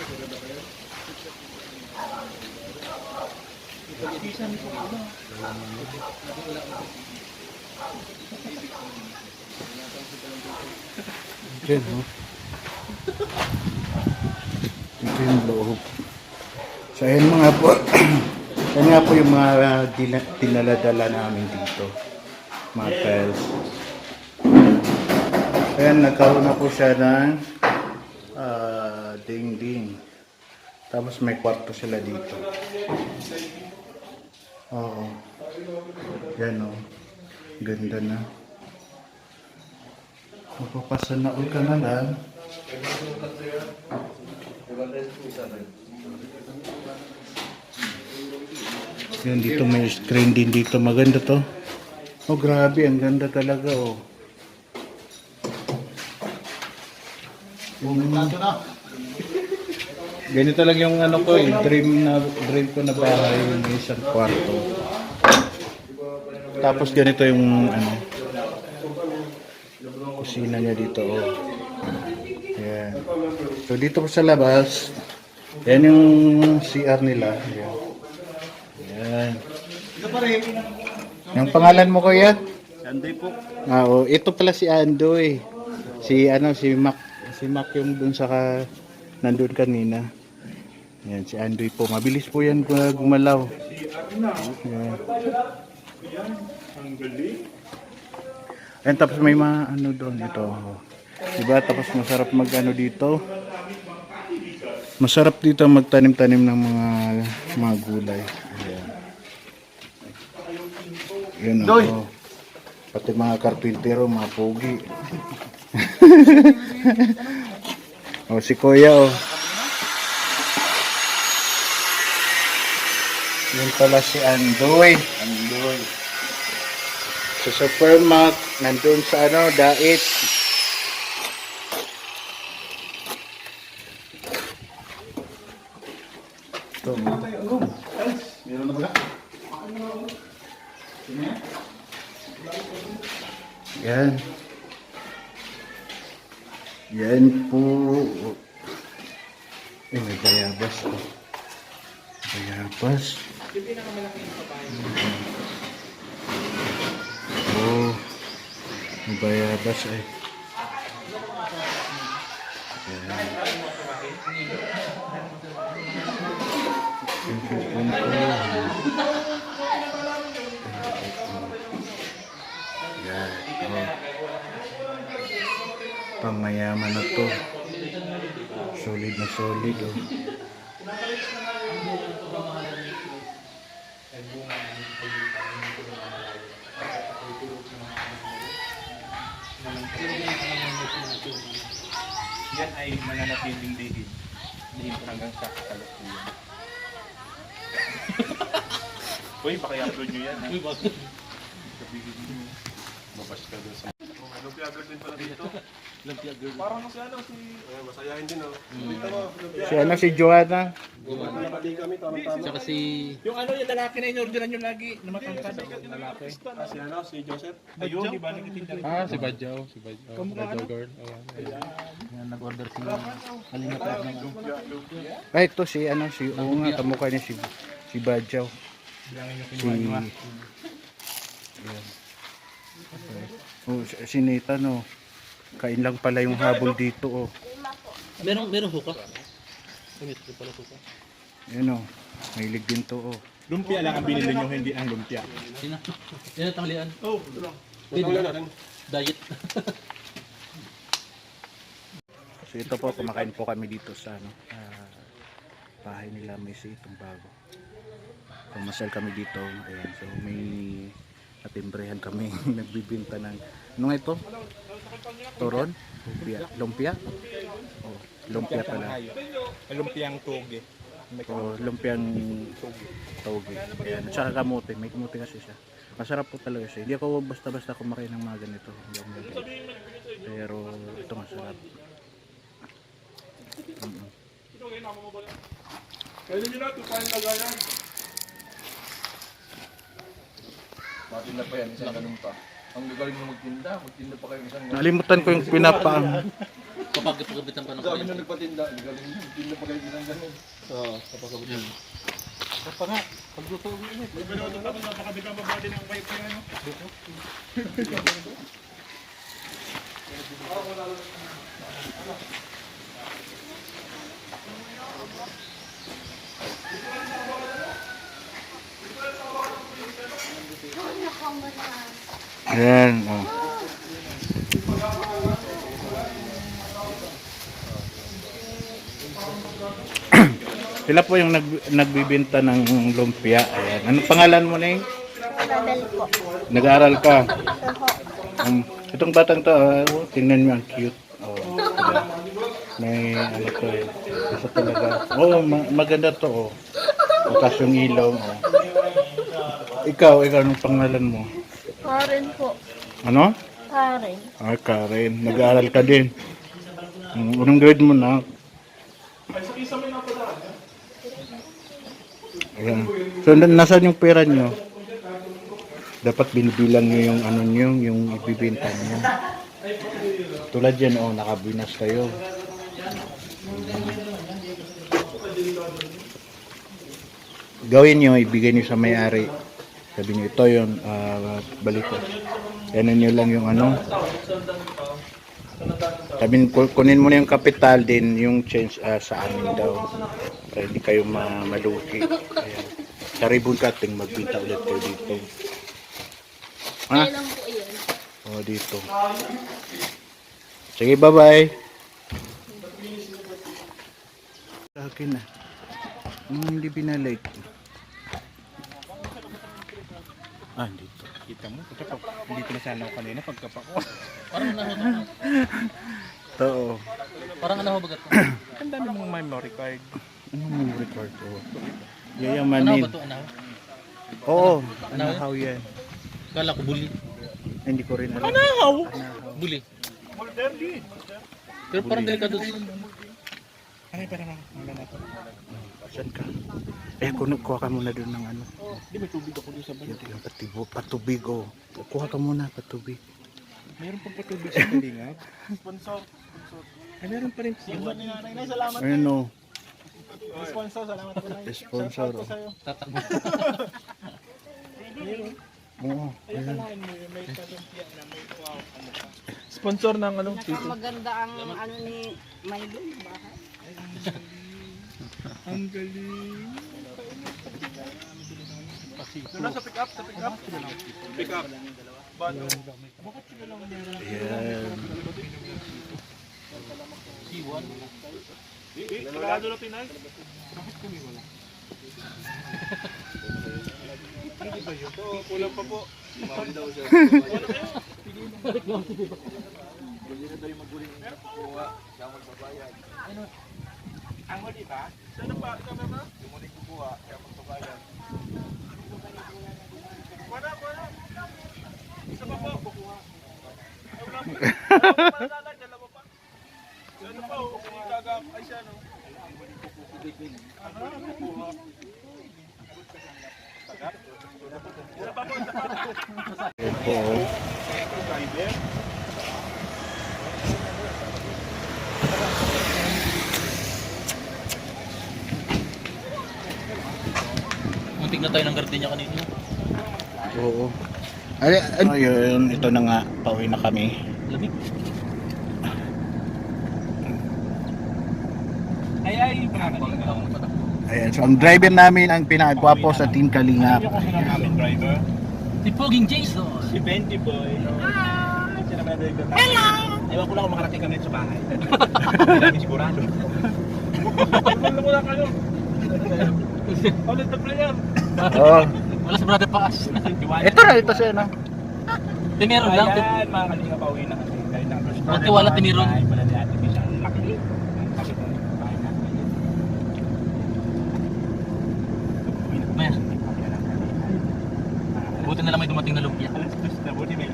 Diyan, no? Ito yung loob. So, ayan mga po. Yan nga po yung mga dinaladala namin dito. Mga pels. Ayan, nagkaroon na po siya ng ding-ding. Tapos may kwarto sila dito. Oo. Yan o. Ganda na. Mapapasa na all ka na lang. Yan, dito may screen din dito. Maganda to. Oh, grabe. Ang ganda talaga, oh. Ganito lang yung ano ko, dream ko na bahay, yung isang kwarto. Tapos ganito yung ano, kusina niya dito, oh. Yan. So dito po sa labas, yan yung CR nila. Yan. Yan. Yung pangalan mo, kuya? Andoy po. Oh, ito pala si Andoy. Si Mac yung dun sa nandun kanina. Yan, si Andoy po. Mabilis po yan gumalaw. Yan. And tapos may mga ano doon ito. Diba? Tapos masarap mag-ano dito. Masarap dito magtanim-tanim ng mga gulay. Ayan. Yan ako. Pati mga karpintero, mga pogi. Oh, si Kuya, oh. Yun pala si Andoy. Andoy. Sa Supermac, nandun sa ano, Dait. Ito. Meron na ba? Yan. Yan po. Eh, may bayabas po. Bayabas. Yung pinakamalaking papaya. Oh. May bayabas eh. Yan. Yan. Oh. Pangmayaman na to. Solid na solid, oh. Yan ay mananatiling lihid. Lihid hanggang sa kasalukuyan. Uy, paki-upload nyo yan. Uy, bakit? Sabihin nyo. Babas ka doon sa... Lumpia girl din pala dito. Lumpia girl. Parang si ano, si... masayahin din, oh. Dito mo, Si ano, si Joanna. Nakadi kami, tama-tama. Saka si... Yung ano, yung lalaki na inorderan nyo lagi na matangkad. Lalaki. Si ano, si Joseph. Ayun, di ba nakitinda rin? Ah, si Badjaw. Si Badjaw. Badjaw girl. Yan, nag-order si Kalinga Prab ng ano. Ay, ito si ano, si Unga. Kamukha niya si Badjaw. Si... Yan. Oh, si Nathan, oh. Kain lang pala yung habol dito, oh. Merong suka. May pala suka. Yan, oh. Mahilig din to, oh. Lumpia lang ang binili nyo, hindi ang lumpia. Sino? Yan ang tanghalian. Oh, ito lang. Tanghalian natin. Diet. So ito po, kumakain po kami dito sa ano, bahay nila may itong bago. Pumasal kami dito. Ayan, so may natimbrehan kami nagbibinta ng ano nga ito? Toron? Lumpia? Oh, lumpia pala. Lumpiang toge. Oh, lumpiang toge. Ayan, at saka kamote. May kamote kasi siya. Masarap po talaga siya. Hindi ako basta-basta kumakain ng mga ganito. Hindi ako magaling. Pero ito masarap. Pwede nyo na, tupain lagayan. Matinda pa yan, isang ganun pa. Ang gagaling mo magtinda pa kayo isang ganun. Nalimutan ko yung pinapaang. Kapag pagkabitan pa ng Sabi kuryente. nung nagpatinda, galing hindi na pagkain ng ganun. Oo, kapag kabitan. Pa nga, pagluto mo init. Pero tapos napakabigyan mabadi ng wife niya, ano? Ayan, oh. Sila po yung nagbibenta ng lumpia. Ayan. Anong pangalan mo na Anabel po. Nag-aaral ka. Oho. Itong batang to, tingnan mo, ang cute. Oh, diba? May ano to eh. Isa talaga. Oh, maganda to. Oh. Bukas yung ilaw. Oh. Ikaw, anong pangalan mo? Karen po. Ano? Karen. Ah, Karen. Nag-aaral ka din. Anong grade mo na? Ayan. So, nasaan yung pera nyo? Dapat binibilang nyo yung ano nyo, yung ibibenta nyo. Tulad yan, oh, nakabinas kayo. Gawin nyo, ibigay nyo sa may-ari. Sabi nyo, ito yun, balik ko. Yan nyo lang yung ano. Sabi nyo, kunin mo na yung kapital din, yung change sa amin daw. Para hindi kayo maluki. Ayan. Sa ribbon cutting, magbita ulit kayo dito. Ha? Kailan po yun? Oh, dito. Sige, bye-bye. Sa akin na. Hindi binalik. Ah, dito. Kita mo, hindi ko na sana ako kanina pagkapako. Parang naho. Oo. Parang naho bagat. Ang dami mong memory card. Anong may record ko? Ano Yayamanin. ba to ano? Oo. Ano? Anahaw yan. Kala ko buli. Hindi ko rin alam. Buli. Molderdi. Pero parang delikado. Ano yung pera mo? Saan ka? Eh, kuha ka muna doon ng ano. Di may tubig ako doon sa banyo. Yung patubig, oh. Kuha ka muna, patubig. Mayroon pang patubig sa kalingap. Sponsor. Ay, meron pa rin. Sponsor ni nanay. Nay, salamat. Ayun, oh. Sponsor, salamat po, Nay. Sponsor, oh. Tatakbo. Oo. Ayun. Sponsor ng ano? Maganda ang ano ni Maydon. Bahay. Ang galing. Nasa pick up, sa pick up. Pick up. Bano? Bakit sila lang meron? Ayan. C1. Sigurado na Pinay? Bakit kami wala? Hindi ba yun? Oo, kulang pa po. Mawin daw siya. Ano kayo? Meron daw yung maguling. Meron pa po. Siya magbabayad. Ano? Ang huli ba? Saan pa? Saan ba? Yung muling kukuha, siya magbabayad. Wala. Isa pa po, kukuha. Ay, wala po. Wala, dalawa pa. Ano pa, si Gaga, ay siya, no? Ano, kukuha. Isa pa po, isa pa. Ayan po, oh. Driver. Muntik na tayo ng gardenia kanina. Oo. Ayun, ito na nga. Pauwi na kami. Lamig. Ay, mga kalinga. Ayan, so ang driver namin ang pinakagwapo sa Team Kalingap. Aming driver. Si Poging Jason. Si Benty Boy. Siya naman ang driver. Hello! Ewan ko lang kung makarating kami sa bahay. Hindi namin sigurado. Ano ko lang kayo? Ulit na player. Oo. Wala sa brother paas. Ito na, ito siya, no? Tiniro lang. Ayan, mga kalinga pauwi na kasi. Dahil na first Buti wala tiniro. Ay, pala ni Ate Bisha. Laki. Kasi kung bahay natin. Maya. Buti na lang may dumating na lumpia. Alas dos na, buti may